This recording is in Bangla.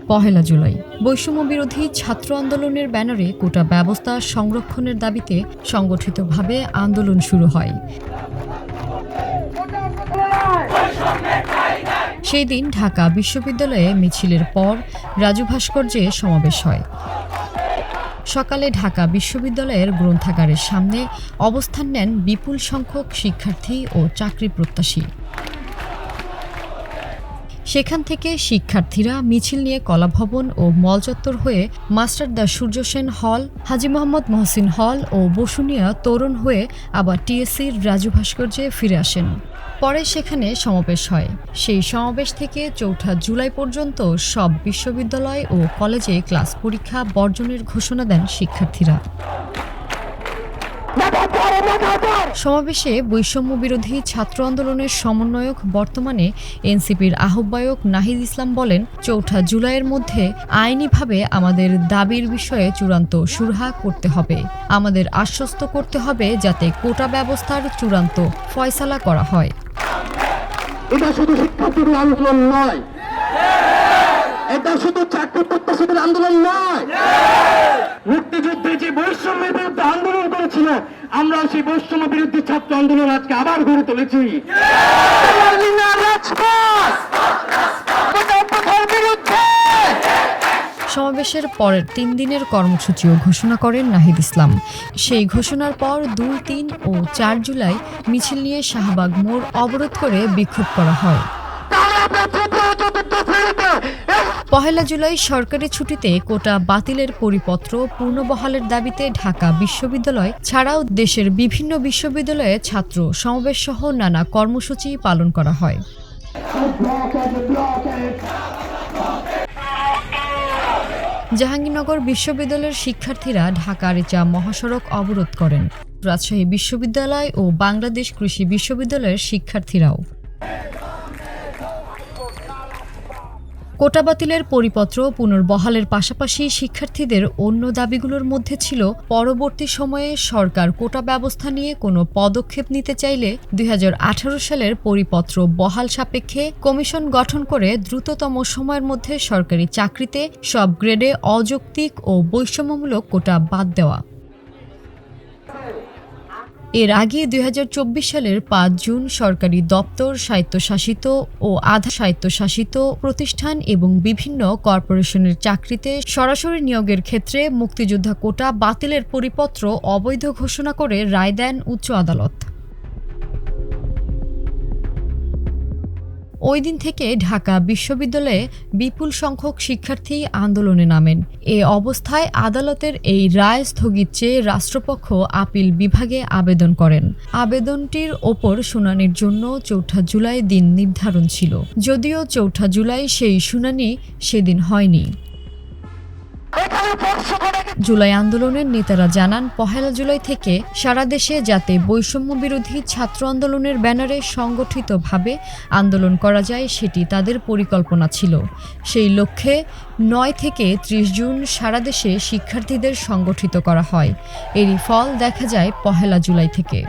পহেলা জুলাই বৈষম্য বিরোধী ছাত্র আন্দোলনের ব্যানারে কোটা ব্যবস্থা সংরক্ষণের দাবিতে সংগঠিতভাবে আন্দোলন শুরু হয়। সেই দিন ঢাকা বিশ্ববিদ্যালয়ে মিছিলের পর রাজু ভাস্কর্যে সমাবেশ হয়। সকালে ঢাকা বিশ্ববিদ্যালয়ের গ্রন্থাগারের সামনে অবস্থান নেন বিপুল সংখ্যক শিক্ষার্থী ও চাকরি প্রত্যাশী। সেখান থেকে শিক্ষার্থীরা মিছিল নিয়ে কলাভবন ও মলচত্বর হয়ে মাস্টার দা সূর্য সেন হল, হাজী মোহাম্মদ মহসিন হল ও বসুনিয়া তোরণ হয়ে আবার টিএসসির রাজু ভাস্কর্যে ফিরে আসেন। পরে সেখানে সমাবেশ হয়। সেই সমাবেশ থেকে ৪ জুলাই পর্যন্ত সব বিশ্ববিদ্যালয় ও কলেজে ক্লাস পরীক্ষা বর্জনের ঘোষণা দেন শিক্ষার্থীরা। সমাবেশে বৈষম্য বিরোধী ছাত্র আন্দোলনের সমন্বয়ক বর্তমানে এনসিপির আহ্বায়ক নাহিদ ইসলাম বলেন, ৪ জুলাইয়ের মধ্যে আইনিভাবে আমাদের দাবির বিষয়ে চূড়ান্ত সুরাহা করতে হবে। আমাদের আশ্বস্ত করতে হবে যাতে কোটা ব্যবস্থার চূড়ান্ত ফয়সালা করা হয়। এটা শুধু শিক্ষার্থীদের আন্দোলন নয়, এটা শুধু চাকরি প্রত্যাশীদের আন্দোলন নয়। মুক্তিযুদ্ধে যে বৈষম্যের বিরুদ্ধে আন্দোলন করেছিল, আমরা সেই বৈষম্য বিরোধী ছাত্র আন্দোলন আজকে আবার গড়ে তুলেছি। সমাবেশের পরের ৩ দিনের কর্মসূচিও ঘোষণা করেন নাহিদ ইসলাম। সেই ঘোষণার পর ২, ৩ ও ৪ জুলাই মিছিল নিয়ে শাহবাগ মোড় অবরোধ করে বিক্ষোভ করা হয়। পহেলা জুলাই সরকারি ছুটিতে কোটা বাতিলের পরিপত্র পুনর্বহালের দাবিতে ঢাকা বিশ্ববিদ্যালয় ছাড়াও দেশের বিভিন্ন বিশ্ববিদ্যালয়ে ছাত্র সমাবেশ সহ নানা কর্মসূচি পালন করা হয়। জাহাঙ্গীরনগর বিশ্ববিদ্যালয়ের শিক্ষার্থীরা ঢাকা-আরিচা মহাসড়ক অবরোধ করেন। রাজশাহী বিশ্ববিদ্যালয় ও বাংলাদেশ কৃষি বিশ্ববিদ্যালয়ের শিক্ষার্থীরাও। কোটা বাতিলের পরিপত্র পুনর্বহালের পাশাপাশি শিক্ষার্থীদের অন্য দাবিগুলোর মধ্যে ছিল পরবর্তী সময়ে সরকার কোটা ব্যবস্থা নিয়ে কোনো পদক্ষেপ নিতে চাইলে ২০১৮ সালের পরিপত্র বহাল সাপেক্ষে কমিশন গঠন করে দ্রুততম সময়ের মধ্যে সরকারি চাকরিতে সব গ্রেডে অযৌক্তিক ও বৈষম্যমূলক কোটা বাদ দেওয়া। এর আগে ২০২৪ সালের ৫ জুন সরকারি দপ্তর, স্বায়ত্তশাসিত ও আধা স্বায়ত্তশাসিত প্রতিষ্ঠান এবং বিভিন্ন কর্পোরেশনের চাকরিতে সরাসরি নিয়োগের ক্ষেত্রে মুক্তিযোদ্ধা কোটা বাতিলের পরিপত্র অবৈধ ঘোষণা করে রায় দেন উচ্চ আদালত। ওই দিন থেকে ঢাকা বিশ্ববিদ্যালয়ে বিপুল সংখ্যক শিক্ষার্থী আন্দোলনে নামেন। এ অবস্থায় আদালতের এই রায় স্থগিত চেয়ে রাষ্ট্রপক্ষ আপিল বিভাগে আবেদন করেন। আবেদনটির ওপর শুনানির জন্য ৪ জুলাই দিন নির্ধারণ ছিল, যদিও ৪ জুলাই সেই শুনানি সেদিন হয়নি। জুলাই আন্দোলনের নেতারা জানান, পহেলা জুলাই থেকে সারা দেশে যাতে বৈষম্য বিরোধী ছাত্র আন্দোলনের ব্যানারে সংগঠিতভাবে আন্দোলন করা যায় সেটি তাদের পরিকল্পনা ছিল। সেই লক্ষ্যে ৯ থেকে ৩০ জুন সারা দেশে শিক্ষার্থীদের সংগঠিত করা হয়। এরই ফল দেখা যায় পহেলা জুলাই থেকে।